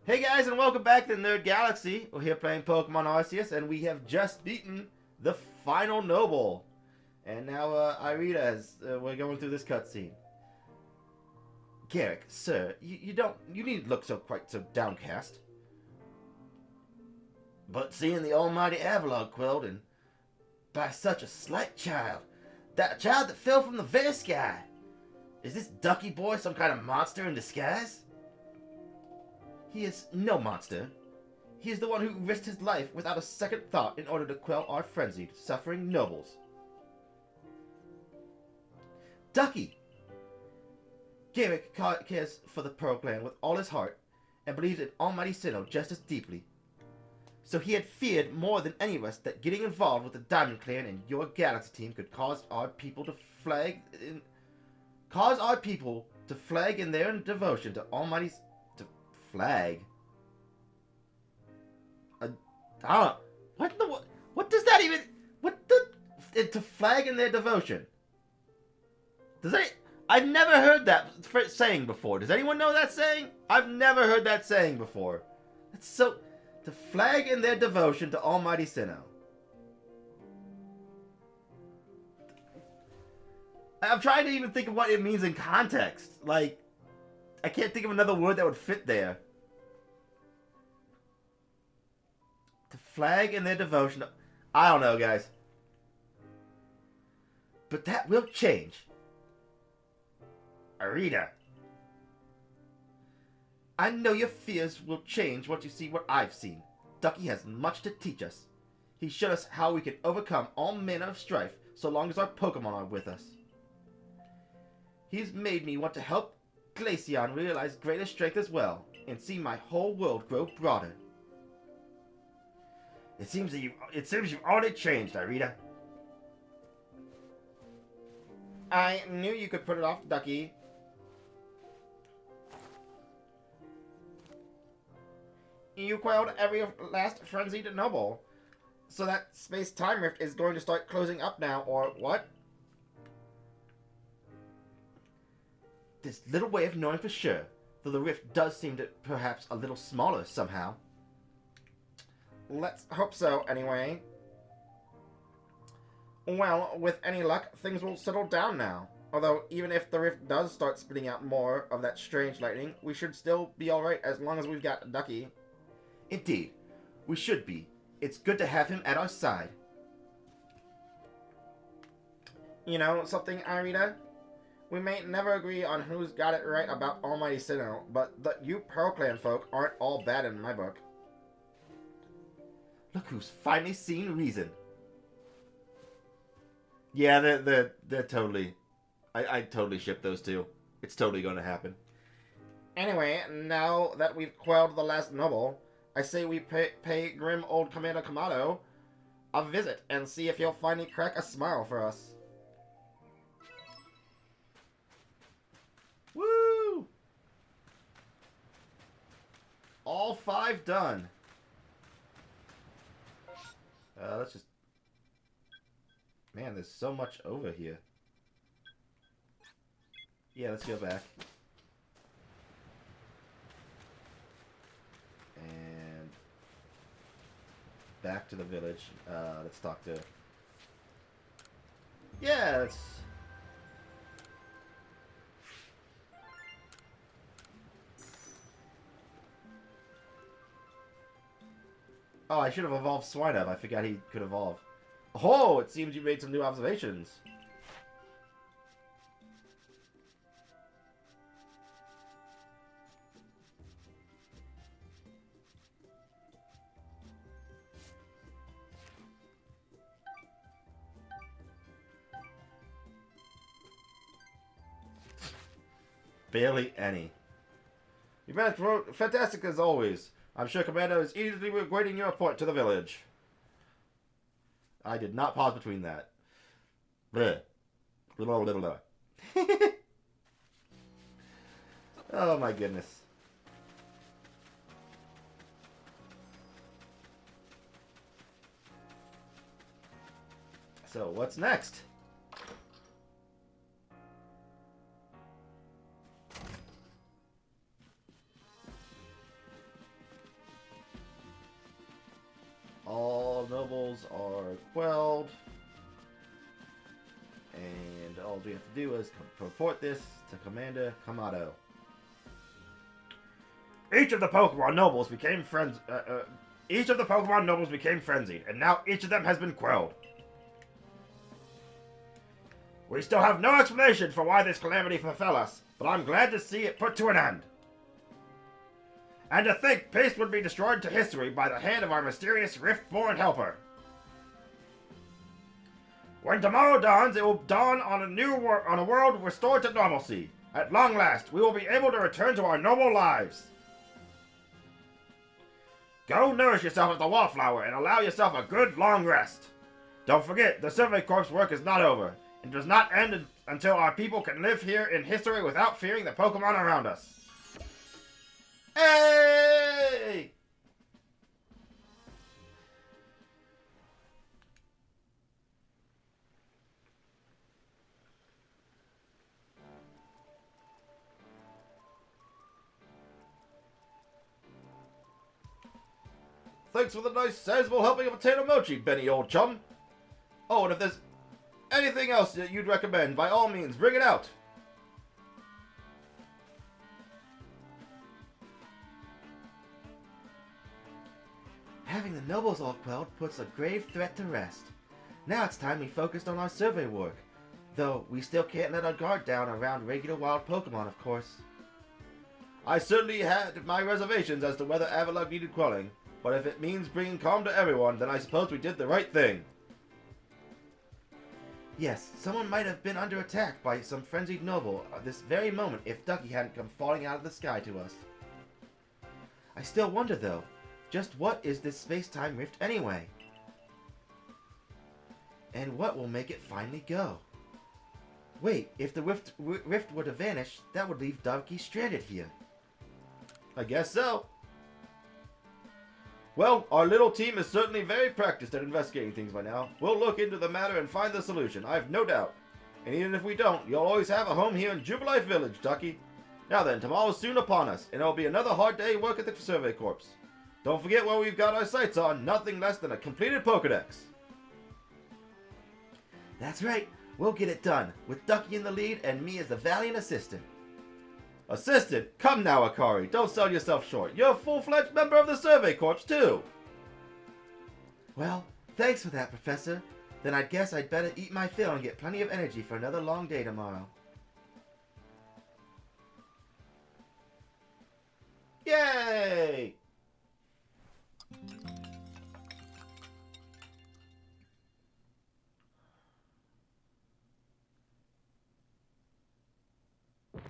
Hey guys, and welcome back to Nerd Galaxy. We're here playing Pokemon Arceus, and we have just beaten the final Noble. And now, Irita, as we're going through this cutscene. Garrick, sir, you needn't look quite so downcast. But seeing the almighty Avalon quelled, and by such a slight child, that child that fell from the very sky. Is this Ducky boy some kind of monster in disguise? He is no monster. He is the one who risked his life without a second thought in order to quell our frenzied, suffering nobles. Ducky! Garrick cares for the Pearl Clan with all his heart and believes in Almighty Sinnoh just as deeply. So he had feared more than any of us that getting involved with the Diamond Clan and your Galaxy team could cause our people to flag in their devotion to Almighty's flag. What does that even? To flag in their devotion? I've never heard that saying before. Does anyone know that saying? I've never heard that saying before. It's so to flag in their devotion to Almighty Sinnoh. I'm trying to even think of what it means in context. Like, I can't think of another word that would fit there. To flag in their devotion. I don't know, guys. But that will change. Arita. I know your fears will change once you see what I've seen. Ducky has much to teach us. He showed us how we can overcome all manner of strife so long as our Pokemon are with us. He's made me want to help Glaceon realize greater strength as well, and see my whole world grow broader. It seems you've already changed, Irita. I knew you could put it off, Ducky. You quelled every last frenzied noble. So that space-time rift is going to start closing up now, or what? There's little way of knowing for sure, though the rift does seem to perhaps a little smaller somehow. Let's hope so, anyway. Well, with any luck, things will settle down now. Although, even if the rift does start spitting out more of that strange lightning, we should still be alright as long as we've got Ducky. Indeed, we should be. It's good to have him at our side. You know something, Irita? We may never agree on who's got it right about Almighty Sinnoh, but you Pearl Clan folk aren't all bad in my book. Look who's finally seen reason. Yeah, they're totally... I totally ship those two. It's totally going to happen. Anyway, now that we've quelled the last noble, I say we pay grim old Commander Kamado a visit and see if he'll finally crack a smile for us. Woo! All 5 done. Let's just... Man, there's so much over here. Yeah, let's go back. And... back to the village. Let's talk to... Yeah, let's... Oh, I should have evolved Swinub. I forgot he could evolve. Oh, it seems you made some new observations. Barely any. You managed fantastic as always. I'm sure Commander is eagerly awaiting your report to the village. I did not pause between that. Bleh. Blah. Oh my goodness. So, what's next? all nobles are quelled. And all we have to do is report this to Commander Kamado. Each of the Pokemon nobles became friends. Each of the Pokemon nobles became frenzied, and now each of them has been quelled. We still have no explanation for why this calamity befell us, but I'm glad to see it put to an end. And to think peace would be destroyed to history by the hand of our mysterious Rift-born helper. When tomorrow dawns, it will dawn on a world restored to normalcy. At long last, we will be able to return to our normal lives. Go nourish yourself with the wallflower and allow yourself a good long rest. Don't forget, the Survey Corps' work is not over, and does not end until our people can live here in history without fearing the Pokemon around us. Hey! Thanks for the nice, sizable helping of potato mochi, Benny, old chum. Oh, and if there's anything else that you'd recommend, by all means, bring it out. Having the nobles all quelled puts a grave threat to rest. Now it's time we focused on our survey work. Though, we still can't let our guard down around regular wild Pokemon, of course. I certainly had my reservations as to whether Avalugg needed quelling. But if it means bringing calm to everyone, then I suppose we did the right thing. Yes, someone might have been under attack by some frenzied noble at this very moment if Ducky hadn't come falling out of the sky to us. I still wonder, though, just what is this space-time rift anyway? And what will make it finally go? Wait, if the rift were to vanish, that would leave Ducky stranded here. I guess so. Well, our little team is certainly very practiced at investigating things by now. We'll look into the matter and find the solution, I have no doubt. And even if we don't, you'll always have a home here in Jubilife Village, Ducky. Now then, tomorrow's soon upon us, and it'll be another hard day work at the Survey Corps. Don't forget where we've got our sights on, nothing less than a completed Pokedex. That's right, we'll get it done, with Ducky in the lead and me as the valiant assistant. Assistant? Come now, Akari. Don't sell yourself short. You're a full-fledged member of the Survey Corps, too. Well, thanks for that, Professor. Then I guess I'd better eat my fill and get plenty of energy for another long day tomorrow. Yay!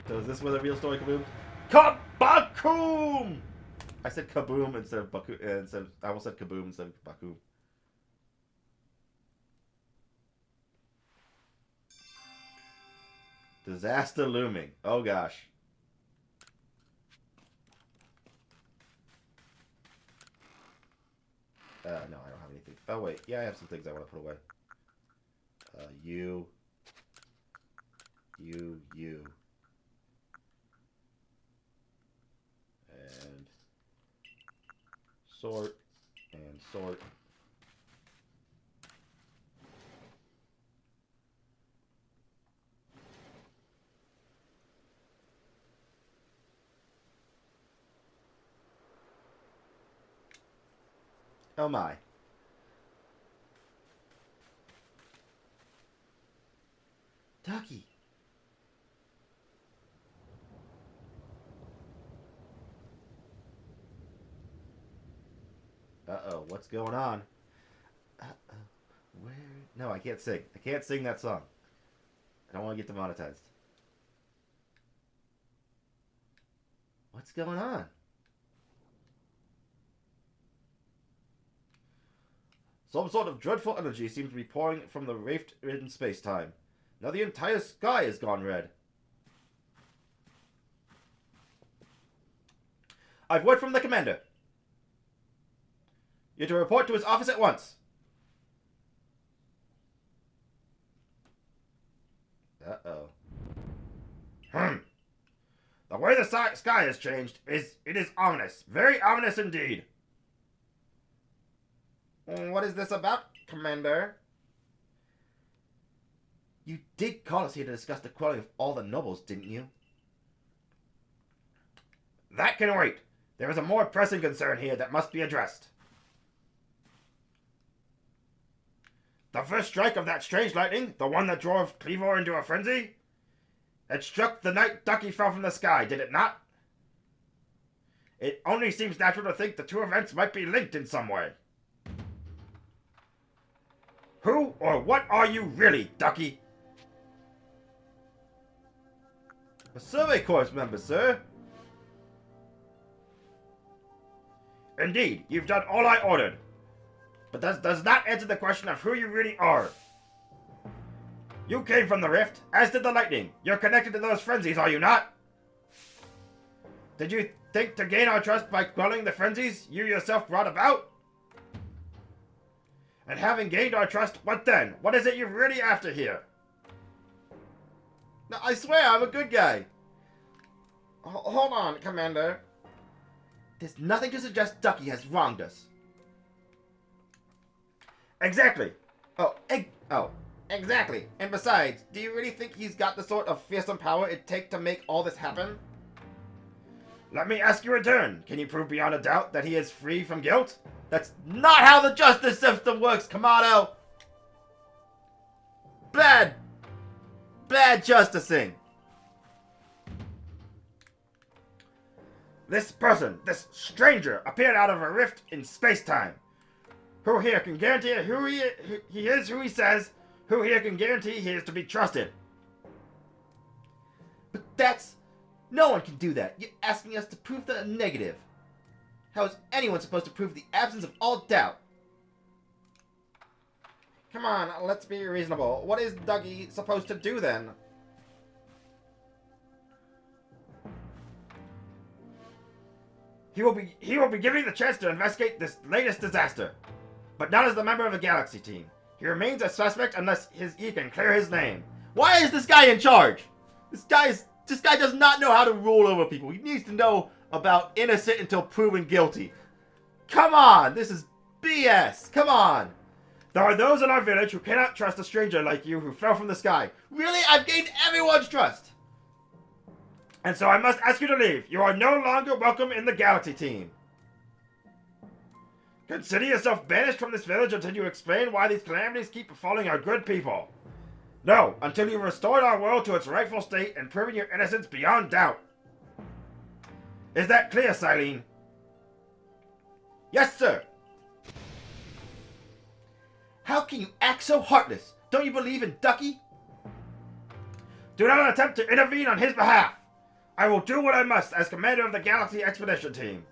So is this where the real story kaboomed? Kabakoom! I said kaboom instead of baku. I almost said kaboom instead of bakoom. Disaster looming. Oh gosh. No, I don't have anything. Oh wait, yeah, I have some things I want to put away. You. And sort and sort. Oh my. Ducky. Uh-oh, what's going on? Uh-oh, where? No, I can't sing. I can't sing that song. I don't want to get demonetized. What's going on? Some sort of dreadful energy seems to be pouring from the rift-ridden space-time. Now the entire sky has gone red. I've word from the commander. You're to report to his office at once. Uh-oh. The way the sky has changed is ominous. Very ominous indeed. What is this about, Commander? You did call us here to discuss the quelling of all the nobles, didn't you? That can wait. There is a more pressing concern here that must be addressed. The first strike of that strange lightning, the one that drove Cleavor into a frenzy, it struck the night Ducky fell from the sky, did it not? It only seems natural to think the two events might be linked in some way. Who or what are you really, Ducky? A Survey Corps member, sir. Indeed, you've done all I ordered. But that does not answer the question of who you really are. You came from the rift, as did the lightning. You're connected to those frenzies, are you not? Did you think to gain our trust by quelling the frenzies you yourself brought about? And having gained our trust, what then? What is it you're really after here? No, I swear I'm a good guy. Hold on, Commander. There's nothing to suggest Ducky has wronged us. Exactly. Exactly. And besides, do you really think he's got the sort of fearsome power it'd take to make all this happen? Let me ask you in turn. Can you prove beyond a doubt that he is free from guilt? That's not how the justice system works, Kamado! Bad justicing. This person, this stranger, appeared out of a rift in space-time. Who here can guarantee who he is who he says? Who here can guarantee he is to be trusted? But that's... No one can do that. You're asking us to prove the negative. How is anyone supposed to prove the absence of all doubt? Come on, let's be reasonable. What is Ducky supposed to do then? He will be given the chance to investigate this latest disaster. But not as the member of the Galaxy team. He remains a suspect unless he can clear his name. Why is this guy in charge? This guy does not know how to rule over people. He needs to know about innocent until proven guilty. Come on, this is BS. Come on. There are those in our village who cannot trust a stranger like you who fell from the sky. Really? I've gained everyone's trust. And so I must ask you to leave. You are no longer welcome in the Galaxy team. Consider yourself banished from this village until you explain why these calamities keep befalling our good people. No, until you've restored our world to its rightful state and proven your innocence beyond doubt. Is that clear, Silene? Yes, sir. How can you act so heartless? Don't you believe in Ducky? Do not attempt to intervene on his behalf. I will do what I must as commander of the Galaxy Expedition Team.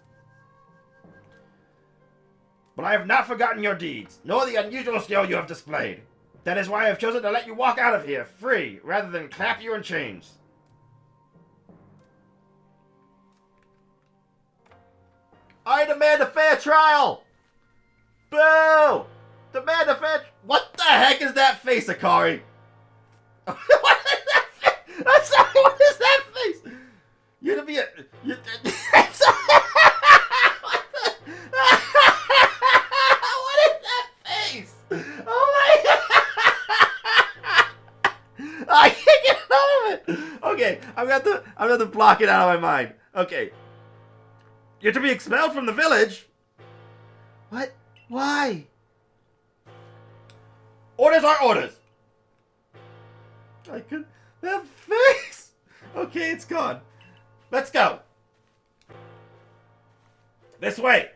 But I have not forgotten your deeds, nor the unusual skill you have displayed. That is why I have chosen to let you walk out of here free, rather than clap you in chains. I demand a fair trial! Boo! Demand a fair... What the heck is that face, Akari? What is that face? I'm sorry, what is that face? You're to be a... I'm sorry. What is that face? Oh my god! I can't get out of it! Okay, I'm gonna have to block it out of my mind. Okay. You're to be expelled from the village? What? Why? Orders are orders! I could... That face! Okay, it's gone. Let's go. This way.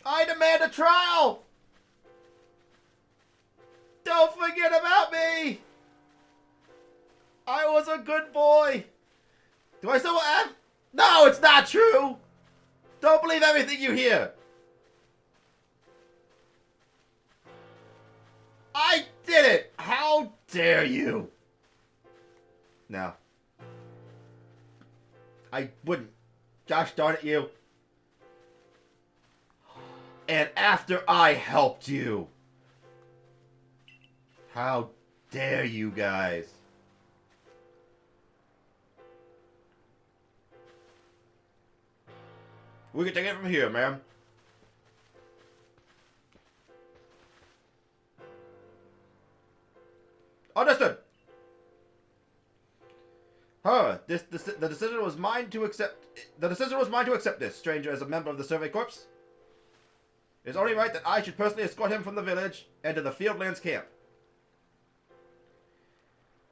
I demand a trial! Don't forget about me! I was a good boy! Do I still have... No, it's not true! Don't believe everything you hear! I did it! How dare you! No. I wouldn't. Gosh darn it, you. And after I helped you. How dare you guys. We can take it from here, ma'am. Understood. However, the decision was mine to accept. The decision was mine to accept this stranger as a member of the Survey Corps. It is only right that I should personally escort him from the village and to the Fieldlands camp.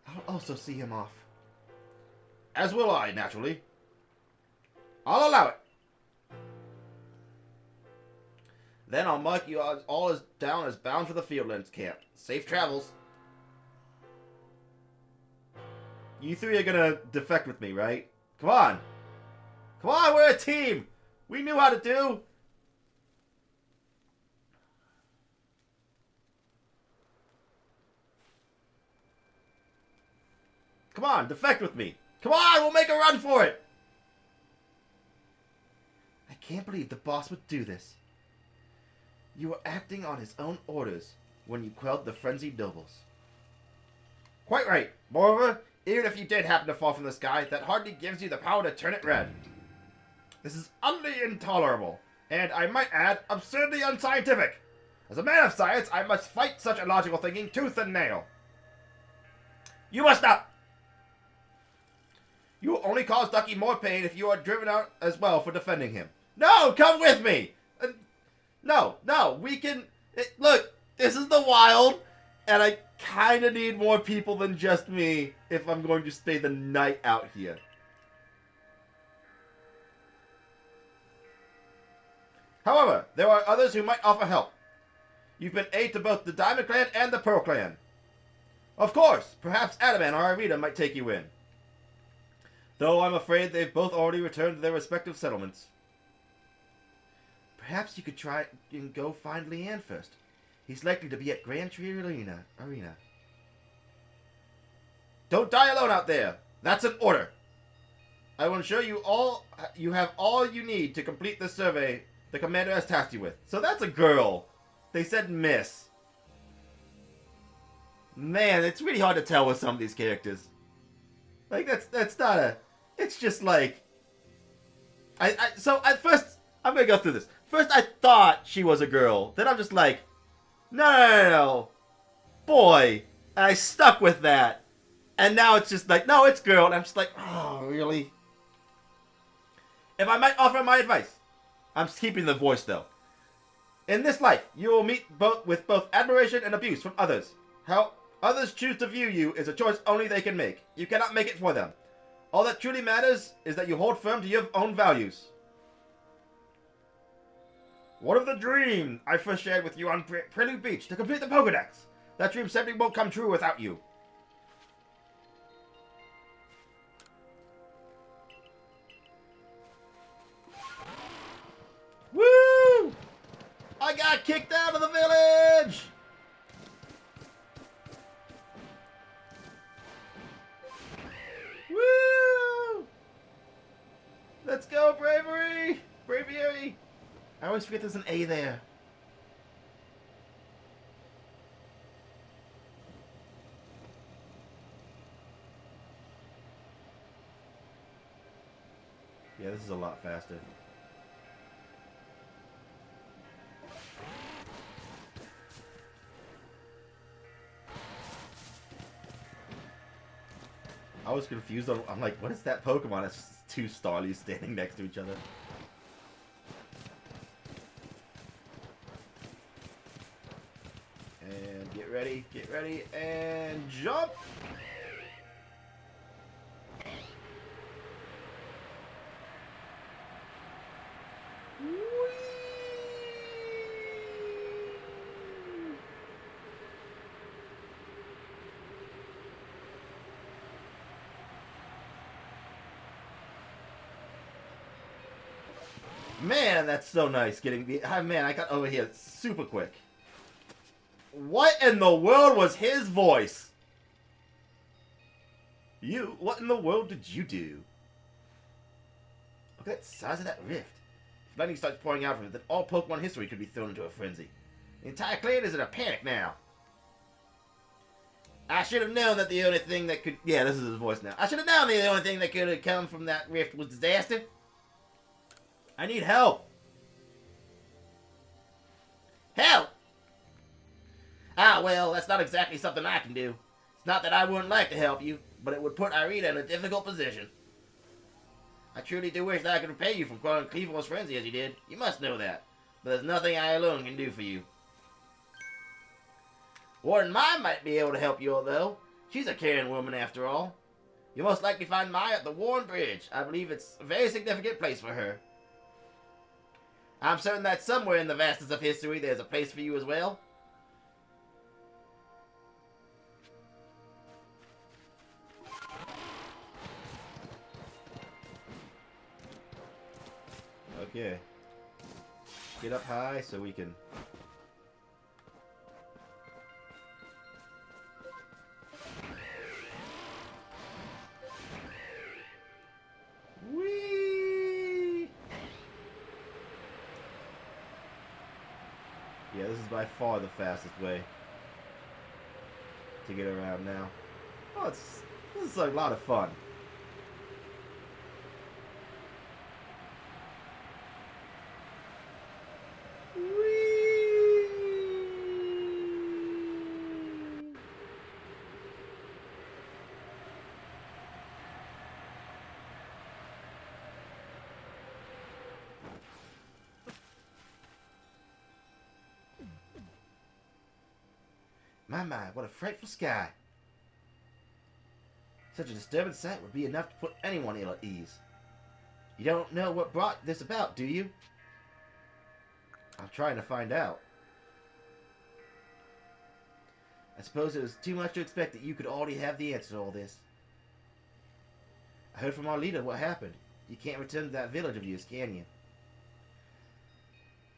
I'll also see him off. As will I, naturally. I'll allow it. Then I'll mark you all as down as bound for the Fieldlands camp. Safe travels. You three are gonna defect with me, right? Come on. Come on, we're a team. We knew how to do. Come on, defect with me. Come on, we'll make a run for it. I can't believe the boss would do this. You were acting on his own orders when you quelled the frenzied nobles. Quite right. Moreover, even if you did happen to fall from the sky, that hardly gives you the power to turn it red. This is utterly intolerable, and I might add, absurdly unscientific. As a man of science, I must fight such illogical thinking tooth and nail. You must not! You will only cause Ducky more pain if you are driven out as well for defending him. No, come with me! No, we can... Look, this is the wild, and I kind of need more people than just me if I'm going to stay the night out here. However, there are others who might offer help. You've been aid to both the Diamond Clan and the Pearl Clan. Of course, perhaps Adaman or Irina might take you in. Though I'm afraid they've both already returned to their respective settlements. Perhaps you could try and go find Leanne first. He's likely to be at Grand Tree Arena. Don't die alone out there. That's an order. I will ensure you have all you need to complete the survey the commander has tasked you with. So that's a girl. They said miss. Man, it's really hard to tell with some of these characters. Like, that's not a... It's just like... So, at first... I'm gonna go through this. First, I thought she was a girl. Then I'm just like... No. Boy. And I stuck with that. And now it's just like, no, it's girl. And I'm just like, oh, really? If I might offer my advice... I'm keeping the voice, though. In this life, you will meet with both admiration and abuse from others. How others choose to view you is a choice only they can make. You cannot make it for them. All that truly matters is that you hold firm to your own values. What of the dream I first shared with you on Prelude Beach to complete the Pokédex? That dream simply won't come true without you. Woo! I got kicked out of the village! Woo! Let's go, bravery! Braviary! I always forget there's an A there. Yeah, this is a lot faster. I was confused. I'm like, what is that Pokemon? It's just two Starlies standing next to each other. And get ready, and jump! Man, that's so nice getting the... man, I got over here super quick. What in the world was his voice? What in the world did you do? Look at the size of that rift. If lightning starts pouring out from it, then all Pokemon history could be thrown into a frenzy. The entire clan is in a panic now. I should have known that the only thing that could... Yeah, this is his voice now. I should have known the only thing that could have come from that rift was disaster. I need help. Help? Ah, well, that's not exactly something I can do. It's not that I wouldn't like to help you, but it would put Irina in a difficult position. I truly do wish that I could repay you from growing Cleavor's frenzy as you did. You must know that. But there's nothing I alone can do for you. Warden Mai might be able to help you, though. She's a caring woman, after all. You'll most likely find Mai at the Warren Bridge. I believe it's a very significant place for her. I'm certain that somewhere in the vastness of history there's a place for you as well. Okay. Get up high so we can... Whee! Yeah, this is by far the fastest way to get around now. Oh, this is a lot of fun. My, what a frightful sky. Such a disturbing sight would be enough to put anyone ill at ease. You don't know what brought this about, do you? I'm trying to find out. I suppose it was too much to expect that you could already have the answer to all this. I heard from our leader what happened. You can't return to that village of yours, can you?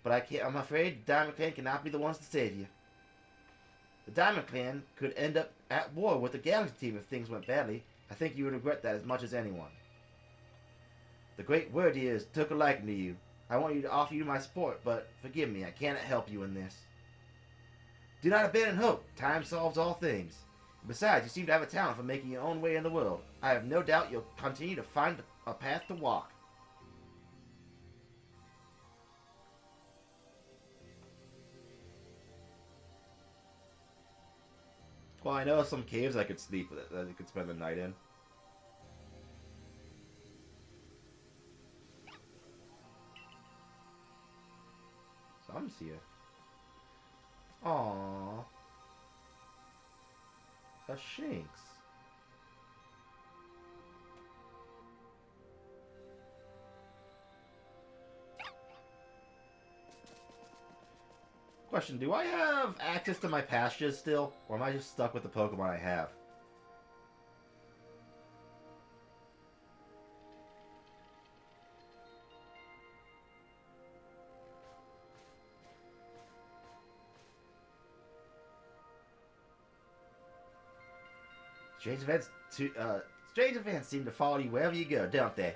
But I'm afraid the Diamond Clan cannot be the ones to save you. The Diamond Clan could end up at war with the Galaxy Team if things went badly. I think you would regret that as much as anyone. The great word here took a liking to you. I want to offer you my support, but forgive me, I cannot help you in this. Do not abandon hope. Time solves all things. Besides, you seem to have a talent for making your own way in the world. I have no doubt you'll continue to find a path to walk. Well, I know some caves I could sleep with, that I could spend the night in. Some's here. Aww. A Shinx. Question, do I have access to my pastures still? Or am I just stuck with the Pokemon I have? Strange events seem to follow you wherever you go, don't they?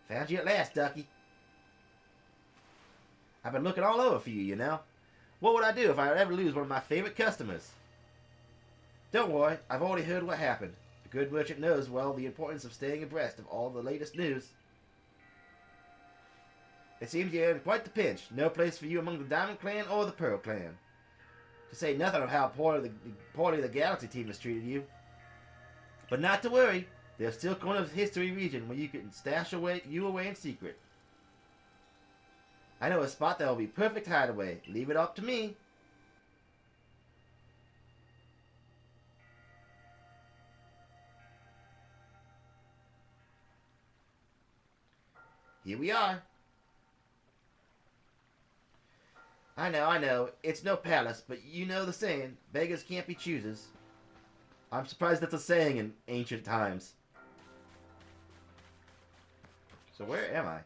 Found you at last, Ducky. I've been looking all over for you, you know. What would I do if I ever lose one of my favorite customers? Don't worry, I've already heard what happened. A good merchant knows well the importance of staying abreast of all the latest news. It seems you're in quite the pinch. No place for you among the Diamond Clan or the Pearl Clan. To say nothing of how poorly the Galaxy Team has treated you. But not to worry. There's still a corner of history region where you can stash you away in secret. I know a spot that will be perfect hideaway. Leave it up to me. Here we are. I know. It's no palace, but you know the saying, beggars can't be choosers. I'm surprised that's a saying in ancient times. So where am I?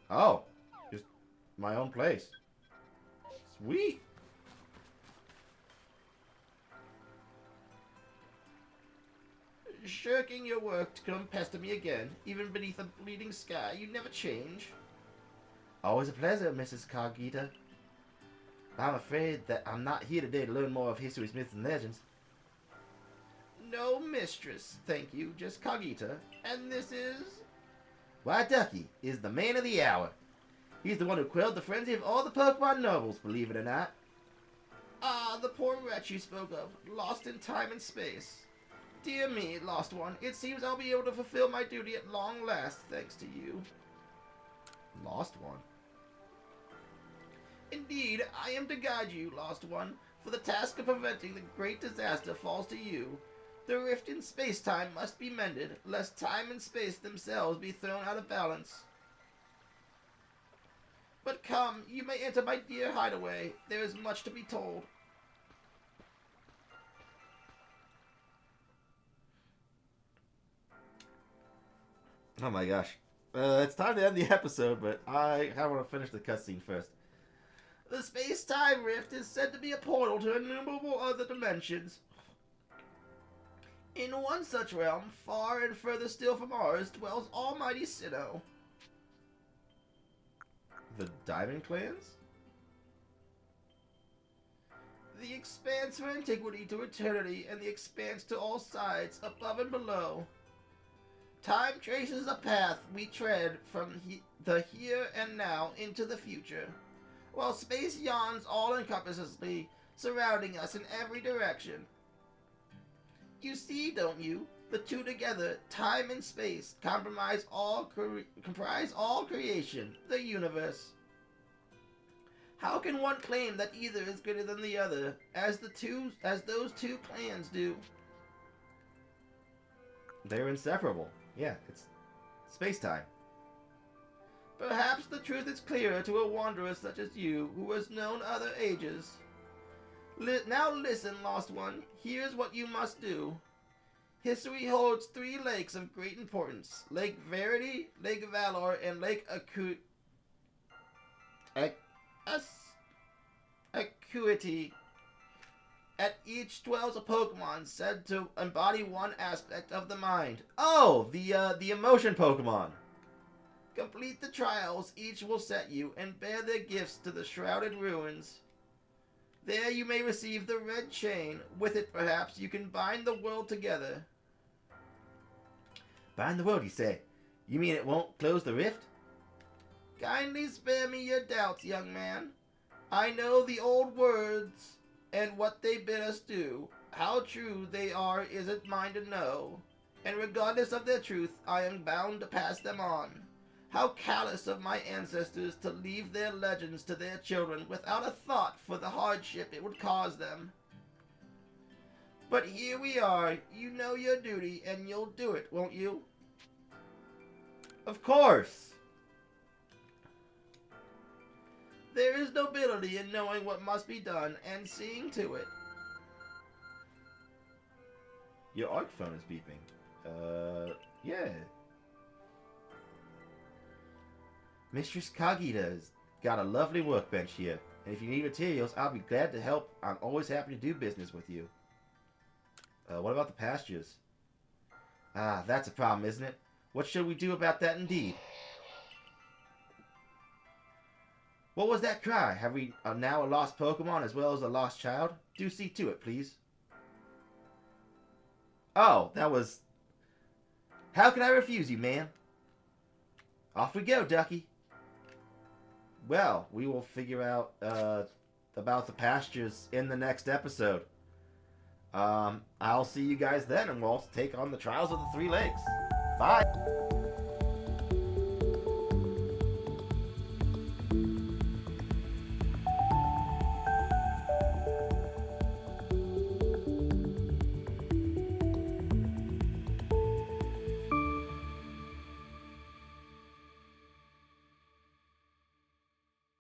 Oh, just my own place. Sweet. Shirking your work to come pester me again, even beneath a bleeding sky. You never change. Always a pleasure, Mrs. Cogita. I'm afraid that I'm not here today to learn more of history's myths and legends. No mistress, thank you, just Kagita. And this is... Why, Ducky is the man of the hour. He's the one who quelled the frenzy of all the Pokemon nobles, believe it or not. Ah, the poor wretch you spoke of, lost in time and space. Dear me, Lost One, it seems I'll be able to fulfill my duty at long last, thanks to you. Lost One? Indeed, I am to guide you, Lost One, for the task of preventing the great disaster falls to you. The rift in space-time must be mended, lest time and space themselves be thrown out of balance. But come, you may enter my dear hideaway. There is much to be told. Oh my gosh. It's time to end the episode, but I want to finish the cutscene first. The space-time rift is said to be a portal to innumerable other dimensions. In one such realm, far and further still from ours, dwells almighty Sinnoh. The Diamond Clans? The expanse from antiquity to eternity, and the expanse to all sides, above and below. Time traces a path we tread from the here and now into the future, while space yawns all-encompassingly, surrounding us in every direction. You see, don't you? The two together, time and space, comprise all creation, the universe. How can one claim that either is greater than the other, as those two clans do? They're inseparable. Yeah, it's space-time. Perhaps the truth is clearer to a wanderer such as you, who has known other ages. Now listen, Lost One, here's what you must do. History holds 3 lakes of great importance. Lake Verity, Lake Valor, and Lake Acuity. At each dwells a Pokemon said to embody one aspect of the mind. Oh, the emotion Pokemon. Complete the trials each will set you, and bear their gifts to the shrouded ruins. There you may receive the red chain. With it, perhaps, you can bind the world together. Bind the world, you say? You mean it won't close the rift? Kindly spare me your doubts, young man. I know the old words and what they bid us do. How true they are isn't mine to know. And regardless of their truth, I am bound to pass them on. How callous of my ancestors to leave their legends to their children without a thought for the hardship it would cause them. But here we are. You know your duty, and you'll do it, won't you? Of course! There is nobility in knowing what must be done and seeing to it. Your ARC phone is beeping. Yeah. Mistress Kagita's got a lovely workbench here, and if you need materials, I'll be glad to help. I'm always happy to do business with you. What about the pastures? Ah, that's a problem, isn't it? What should we do about that indeed? What was that cry? Have we now a lost Pokemon as well as a lost child? Do see to it, please. Oh, that was... How can I refuse you, man? Off we go, Ducky. Well, we will figure out about the pastures in the next episode. I'll see you guys then, and we'll take on the Trials of the 3 Lakes. Bye!